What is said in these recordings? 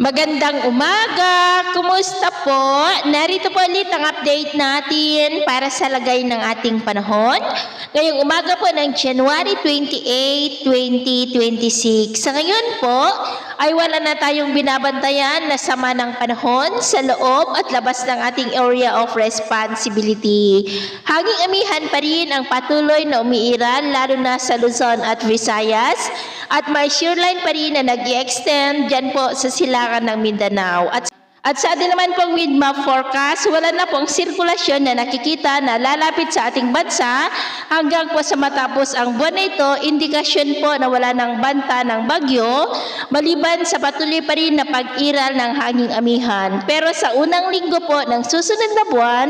Magandang umaga! Kumusta po? Narito po ulit ang update natin para sa lagay ng ating panahon. Ngayong umaga po ng January 28, 2026. Sa ngayon po ay wala na tayong binabantayan na sama ng panahon sa loob at labas ng ating area of responsibility. Hanging amihan pa rin ang patuloy na umiiral lalo na sa Luzon at Visayas at may shoreline pa rin na nag-i-extend dyan po sa silangan ng Mindanao. At sa atin naman pong wind map forecast, wala na pong sirkulasyon na nakikita na lalapit sa ating bansa hanggang po sa matapos ang buwan na ito, indikasyon po na wala ng banta ng bagyo, maliban sa patuloy pa rin na pag-iral ng hanging amihan. Pero sa unang linggo po ng susunod na buwan,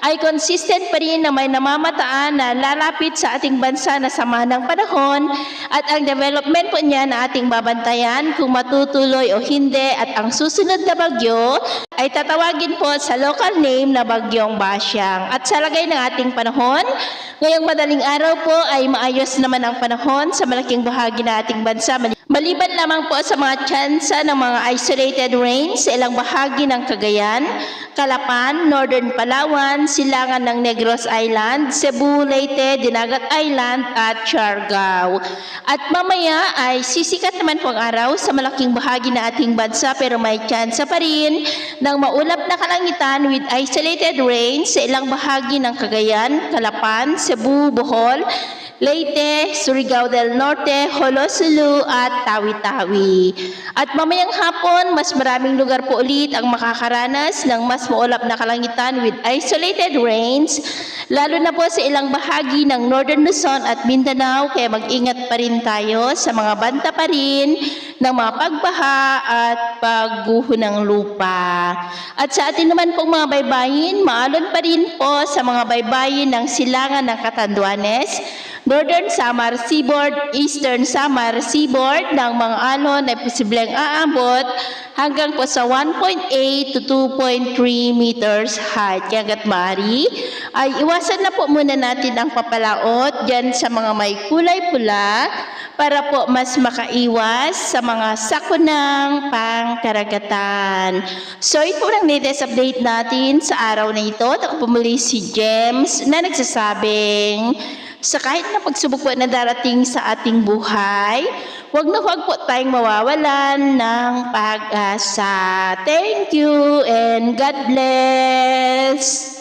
ay consistent pa rin na may namamataan na lalapit sa ating bansa na sama ng panahon at ang development po niya na ating babantayan kung matutuloy o hindi at ang susunod na bagyo ay tatawagin po sa local name na Bagyong Basyang. At sa lagay ng ating panahon, ngayong madaling araw po ay maayos naman ang panahon sa malaking bahagi ng ating bansa. Maliban lamang po sa mga tsansa ng mga isolated rains sa ilang bahagi ng Cagayan, Calapan, Northern Palawan, silangan ng Negros Island, Cebu, Leyte, Dinagat Island at Siargao. At mamaya ay sisikat naman po ang araw sa malaking bahagi ng ating bansa pero may tsansa pa rin ng maulap na kalangitan with isolated rains sa ilang bahagi ng Cagayan, Calapan, Cebu, Bohol, Leyte, Surigao del Norte, Holosulu at Tawi-Tawi. At mamayang hapon, mas maraming lugar po ulit ang makakaranas ng mas maulap na kalangitan with isolated rains, lalo na po sa ilang bahagi ng Northern Luzon at Mindanao, kaya mag-ingat pa rin tayo sa mga banta pa rin ng mga pagbaha at pagguho ng lupa. At sa atin naman pong mga baybayin, maalon pa rin po sa mga baybayin ng silangan ng Catanduanes, Northern Samar Seaboard, Eastern Samar Seaboard ng mga alon ay posibleng aabot hanggang po sa 1.8 to 2.3 meters height. Kaya hanggat maaari ay iwasan na po muna natin ang papalaot dyan sa mga may kulay pula para po mas makaiwas sa mga sakunang pangkaragatan. So ito ang latest update natin sa araw na ito. Ako pumuli si James na nagsasabing sa kahit na pagsubok po na darating sa ating buhay, huwag na huwag po tayong mawawalan ng pag-asa. Thank you and God bless!